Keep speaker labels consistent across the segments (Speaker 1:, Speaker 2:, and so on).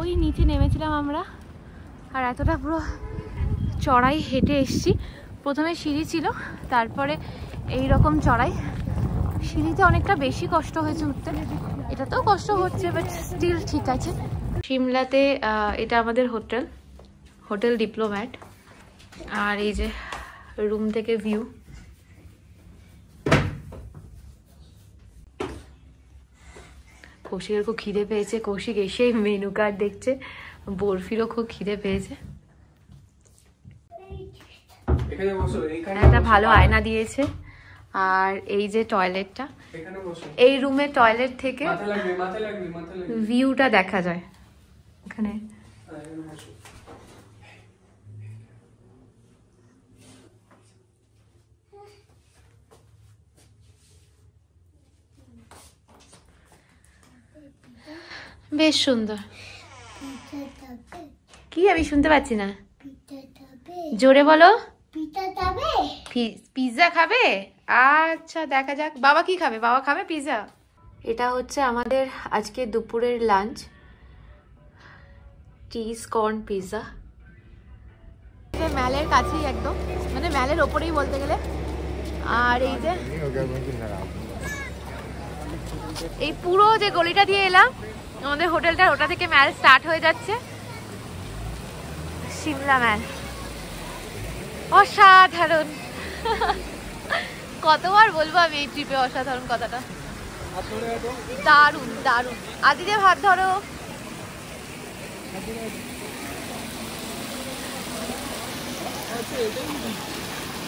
Speaker 1: ওই নিচে নেমেছিলাম আমরা, আর এতটা পুরো চড়াই হেঁটে এসছি। প্রথমে সিঁড়ি ছিল, তারপরে এই রকম চড়াই। সিঁড়িতে অনেকটা বেশি কষ্ট হয়েছে উঠতে, এটাতেও কষ্ট হচ্ছে, বাট স্টিল ঠিক আছে। সিমলাতে এটা আমাদের হোটেল ডিপ্লোম্যাট। আর এই যে রুম থেকে ভিউ। কৌশিকের খুব খিদে পেয়েছে, কৌশিক এসে মেনু কার্ড দেখছে। বরফিরও খুব খিদে পেয়েছে। একটা ভালো আয়না দিয়েছে। আর এই যে টয়লেটটা, এই রুমের টয়লেট থেকে ভিউটা দেখা যায় এখানে। বেশ সুন্দর। কি আমি শুনতে পাচ্ছি না, জোরে বলো। পিৎজা খাবে? আচ্ছা দেখা যাক। বাবা কি খাবে? বাবা খাবে পিৎজা। এটা হচ্ছে আমাদের আজকে দুপুরের লাঞ্চ, চিজ কর্ন পিৎজা। ম্যালের কাছেই একদম, মানে ম্যালের ওপরেই বলতে গেলে। আর এই যে এই পুরো যে গলিটা দিয়ে এলাম আমাদের হোটেলটা, ওটা থেকে ম্যাল স্টার্ট হয়ে যাচ্ছে। সিমলা ম্যাল অসাধারণ। কতবার বলবো আমি এই ট্রিপে অসাধারণ কথাটা। দারুণ দারুণ। আদিদের হাত ধরো।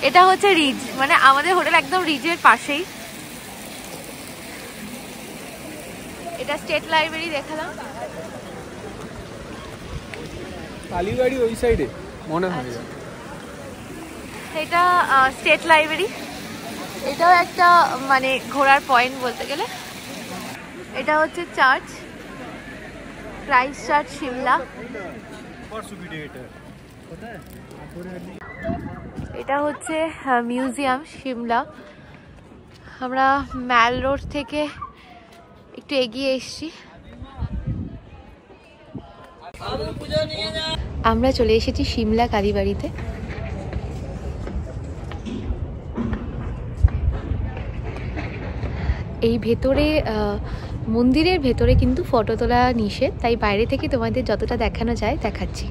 Speaker 1: এটা হচ্ছে রিজ, মানে আমাদের হোটেল একদম রিজের পাশেই। এটা স্টেট লাইব্রেরি দেখালাম।
Speaker 2: কালীবাড়ি ওই সাইডে মনে হয়।
Speaker 1: এটা স্টেট লাইব্রেরি, এটাও একটা মানে ঘোরার পয়েন্ট বলতে গেলে। এটা হচ্ছে চার্চ, ক্রাইস্ট চার্চ সিমলা। এটা হচ্ছে মিউজিয়াম সিমলা। আমরা ম্যাল রোড থেকে একটু এগিয়ে এসেছি। আমরা চলে এসেছি সিমলা কালীবাড়িতে। এই ভেতরে মন্দিরের ভেতরে কিন্তু ফটো তোলা নিষেধ, তাই বাইরে থেকে তোমাদের যতটা দেখানো যায় দেখাচ্ছি।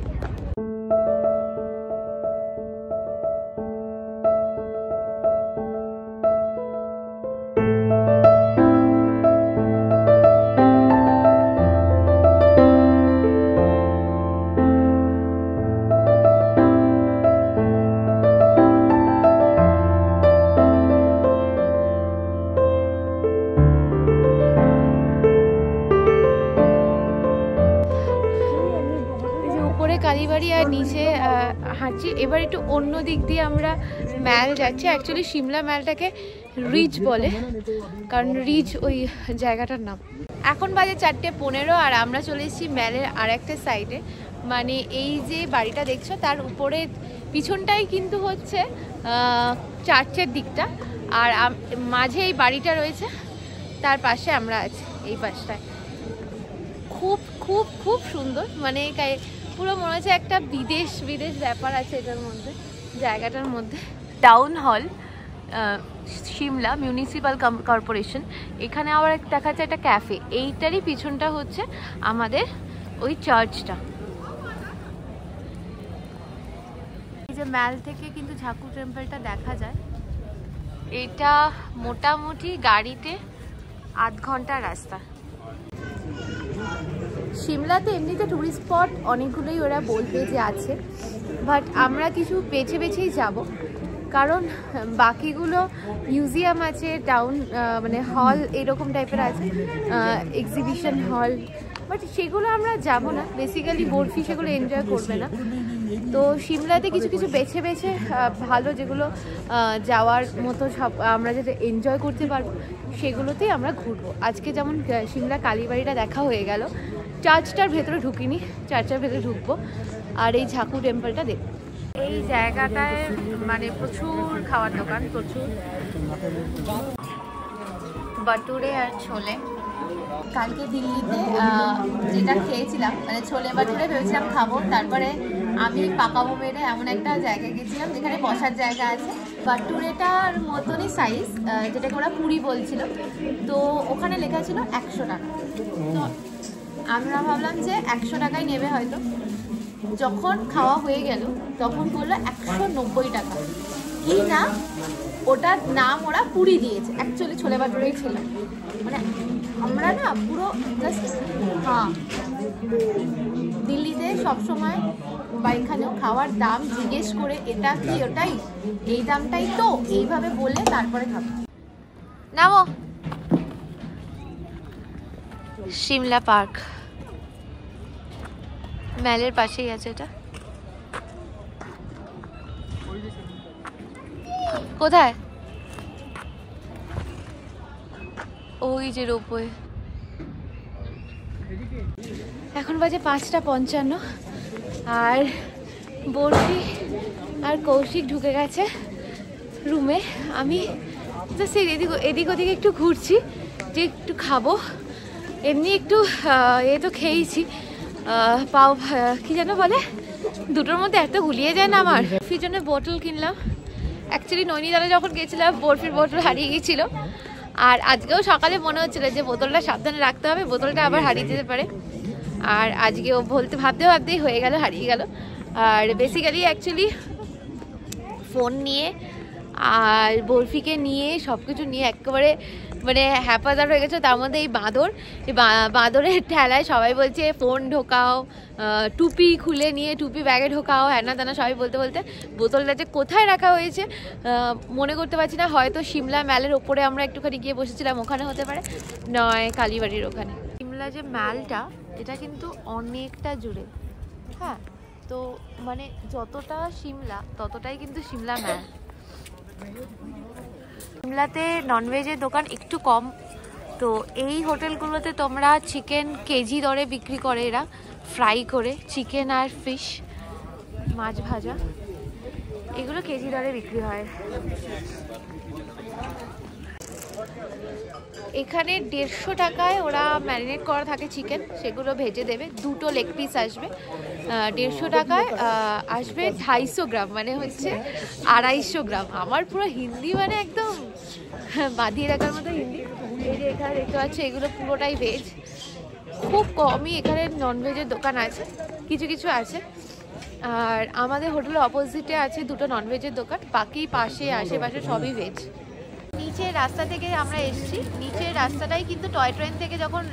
Speaker 1: কালীবাড়ি আর নিচে হাঁটছি। এবার একটু অন্য দিক দিয়ে আমরা ম্যাল যাচ্ছি। অ্যাকচুয়ালি সিমলা ম্যালটাকে রিজ বলে, কারণ রিজ ওই জায়গাটার নাম। এখন বাজে 4:15 আর আমরা চলে এসেছি ম্যালের আর একটা সাইডে। মানে এই যে বাড়িটা দেখছো তার উপরে পিছনটাই কিন্তু হচ্ছে চার্চের দিকটা, আর মাঝে এই বাড়িটা রয়েছে, তার পাশে আমরা আছি এই পাশটায়। খুব খুব খুব সুন্দর, মানে পুরো মনে হচ্ছে একটা বিদেশ ব্যাপার আছে এটার মধ্যে, জায়গাটার মধ্যে। Town hall Shimla municipal corporation. এখানে আবার দেখা যাচ্ছে একটা ক্যাফে, এইটারই পিছনটা হচ্ছে আমাদের ওই চার্চটা। এই যে ম্যাল থেকে কিন্তু ঝাকু টেম্পলটা দেখা যায়। এটা মোটামুটি গাড়িতে আধ ঘন্টার রাস্তা। সিমলাতে এমনিতে টুরিস্ট স্পট অনেকগুলোই ওরা বলবে যে আছে, বাট আমরা কিছু বেছেই যাব, কারণ বাকিগুলো মিউজিয়াম আছে, টাউন মানে হল এরকম টাইপের আছে, এক্সিবিশন হল, বাট সেগুলো আমরা যাব না। বেসিক্যালি বরফি সেগুলো এনজয় করবে না। তো সিমলাতে কিছু বেছে ভালো যেগুলো যাওয়ার মতো সব আমরা যেটা এনজয় করতে পারবো সেগুলোতেই আমরা ঘুরবো। আজকে যেমন সিমলা কালীবাড়িটা দেখা হয়ে গেল, চার্চটার ভেতরে ঢুকিনি, চার্চের ভেতরে ঢুকবো আর এই ঝাকু টেম্পলটা দেখবো। এই জায়গাটায় মানে প্রচুর খাওয়ার দোকান, প্রচুর বাটুরে আর ছোলে। কালকে দিল্লিতে যেটা খেয়েছিলাম মানে ছোলে বাটুরে ভেবেছিলাম খাবো, তারপরে আমি পাকাবো মেরে এমন একটা জায়গায় গেছিলাম যেখানে বসার জায়গা আছে। বাটুরেটার মতনই সাইজ, যেটাকে ওরা পুরি বলছিল, তো ওখানে লেখা ছিল 100 টাকা। তো আমরা ভাবলাম যে 100 টাকায় নেবে হয়তো। যখন খাওয়া হয়ে গেল তখন বললো 190 টাকা। কি না ওটার নাম ওরা পুরি দিয়েছে, অ্যাকচুয়ালি ছোলে বাটুরেই ছিল। মানে আমরা না পুরো জাস্ট হ্যাঁ, দিল্লিতে সবসময় বা এখানেও খাওয়ার দাম জিজ্ঞেস করে এটা কি ওটাই, এই দামটাই তো, এইভাবে বলে তারপরে খাবো। নামো। সিমলা পার্ক ম্যালের পাশেই আছে এটা। কোথায়? ওই যে রোপওয়ে। এখন বাজে 5:55 আর বর্ষি আর কৌশিক ঢুকে গেছে রুমে। আমি জাস্ট এদিক ওদিকে একটু ঘুরছি যে একটু খাবো। এমনি একটু এ তো খেয়েছি, পাও কি যেন বলে, দুটোর মধ্যে এত গুলিয়ে যায় না আমার। সেই জন্য বোতল কিনলাম। অ্যাকচুয়ালি নৈনিতালে যখন গেছিলাম বরফির বোতল হারিয়ে গিয়েছিল, আর আজকেও সকালে মনে হচ্ছিল যে বোতলটা সাবধানে রাখতে হবে, বোতলটা আবার হারিয়ে যেতে পারে। আর আজকেও ভাবতেই হয়ে গেল, হারিয়ে গেল। আর বেসিক্যালি অ্যাকচুয়ালি ফোন নিয়ে আর বরফিকে নিয়ে সব কিছু নিয়ে একেবারে মানে হ্যাপাজার হয়ে গেছে। তার মধ্যে এই বাঁদরের ঠেলায় সবাই বলছে ফোন ঢোকাও, টুপি খুলে নিয়ে টুপি ব্যাগে ঢোকাও, হ্যানা তেনা সবাই বলতে বলতে বোতলটা যে কোথায় রাখা হয়েছে মনে করতে পারছি না। হয়তো সিমলা ম্যালের ওপরে আমরা একটুখানি গিয়ে বসেছিলাম, ওখানে হতে পারে, নয় কালীবাড়ির ওখানে। সিমলা যে ম্যালটা এটা কিন্তু অনেকটা জুড়ে, হ্যাঁ। তো মানে যতটা সিমলা ততটাই কিন্তু সিমলা ম্যাল। সিমলাতে ননভেজের দোকান একটু কম, তো এই হোটেলগুলোতে তোমরা চিকেন কেজি দরে বিক্রি করে এরা, ফ্রাই করে চিকেন আর ফিশ, মাছ ভাজা, এগুলো কেজি দরে বিক্রি হয়। এখানে 150 টাকায় ওরা ম্যারিনেট করা থাকে চিকেন, সেগুলো ভেজে দেবে। 2টো লেগ পিস আসবে 150 টাকায়, আসবে 250 গ্রাম, মানে হচ্ছে 250 গ্রাম। আমার পুরো হিন্দি মানে একদম বাঁধিয়ে রাখার মতো হিন্দি। এই যে এখানে দেখতে পাচ্ছি এগুলো পুরোটাই ভেজ। খুব কমই এখানে ননভেজের দোকান আছে, কিছু কিছু আছে। আর আমাদের হোটেলের অপোজিটে আছে 2টো ননভেজের দোকান, বাকি পাশে আশেপাশে সবই ভেজ। নিচের রাস্তা থেকে আমরা এসেছি, নিচের রাস্তাটাই কিন্তু টয় ট্রেন থেকে যখন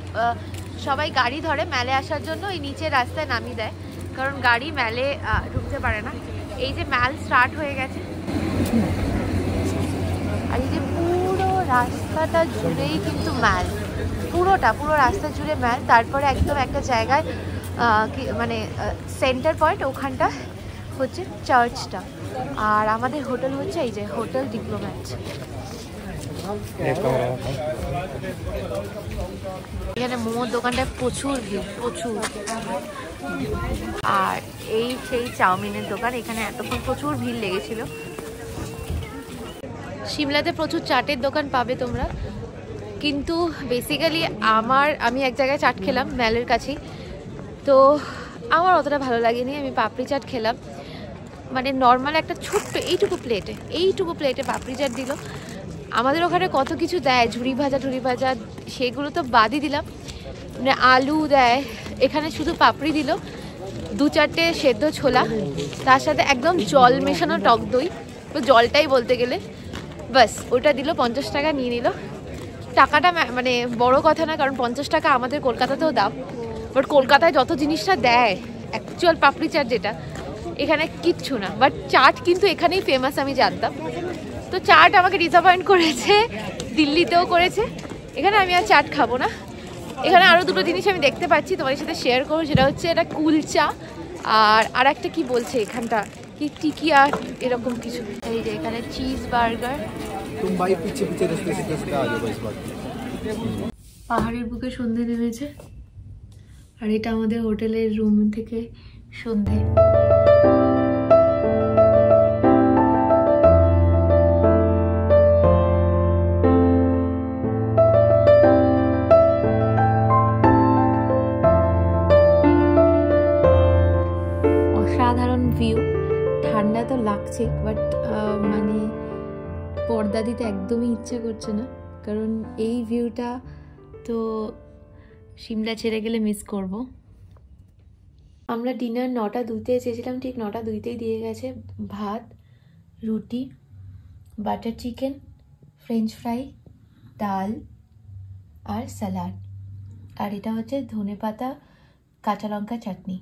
Speaker 1: সবাই গাড়ি ধরে ম্যালে আসার জন্য এই নিচের রাস্তায় নামিয়ে দেয়, কারণ গাড়ি ম্যালে ঢুকতে পারে না। এই যে ম্যাল স্টার্ট হয়ে গেছে, আর এই যে পুরো রাস্তাটা জুড়েই কিন্তু ম্যাল, পুরো রাস্তা জুড়ে ম্যাল। তারপরে একদম একটা জায়গায় মানে সেন্টার পয়েন্ট, ওখানটা হচ্ছে চার্চটা। আর আমাদের হোটেল হচ্ছে এই যে হোটেল ডিপ্লোম্যাট। এখানে মোমোর দোকানটায় প্রচুর ভিড়, প্রচুর। আর এই সেই চাউমিনের দোকান, এখানে এতক্ষণ প্রচুর ভিড় লেগেছিল। সিমলাতে প্রচুর চাটের দোকান পাবে তোমরা, কিন্তু বেসিক্যালি আমি এক জায়গায় চাট খেলাম ম্যালের কাছেই, তো আমার অতটা ভালো লাগেনি। আমি পাপড়ি চাট খেলাম, মানে নর্মাল একটা ছোট্ট এইটুকু প্লেটে পাপড়ি চাট দিল। আমাদের ওখানে কত কিছু দেয়, ঝুড়ি ভাজা, সেগুলো তো বাদই দিলাম। মানে আলু দেয়, এখানে শুধু পাপড়ি দিল, 2-4টে সেদ্ধ ছোলা, তার সাথে একদম জল মেশানো টক দই, তো জলটাই বলতে গেলে, বাস ওটা দিল। 50 টাকা নিয়ে নিল। টাকাটা মানে বড় কথা না, কারণ 50 টাকা আমাদের কলকাতাতেও দাম, বাট কলকাতায় যত জিনিসটা দেয় অ্যাকচুয়াল পাপড়ি চাট যেটা, এখানে কিচ্ছু না। বাট চাট কিন্তু এখানেই ফেমাস, আমি জানতাম। তো চাট আমাকে ডিসঅ্যাপয়েন্ট করেছে, দিল্লিতেও করেছে। এখানে আমি আর চাট খাবো না। এখানে আরও 2টো জিনিস আমি দেখতে পাচ্ছি, তোমাদের সাথে শেয়ার করবো। সেটা হচ্ছে এটা কুলচা, আর একটা কি বলছে এখানটা, কি টিকিয়া এরকম কিছু। এই যে এখানে চিজ বার্গার। পাহাড়ের বুকে সন্ধে নেমেছে, আর এটা আমাদের হোটেলের রুম থেকে সন্ধে। তো লাগছে, বাট মানে পর্দা দিতে একদমই ইচ্ছা করছে না, কারণ এই ভিউটা তো সিমলা ছেড়ে গেলে মিস করব। আমরা ডিনার 9টা 2-তে চেয়েছিলাম, ঠিক 9টা 2-তেই দিয়ে গেছে। ভাত, রুটি, বাটার চিকেন, ফ্রেঞ্চ ফ্রাই, ডাল আর স্যালাড, আর এটা হচ্ছে ধনেপাতা কাঁচা লঙ্কা চাটনি।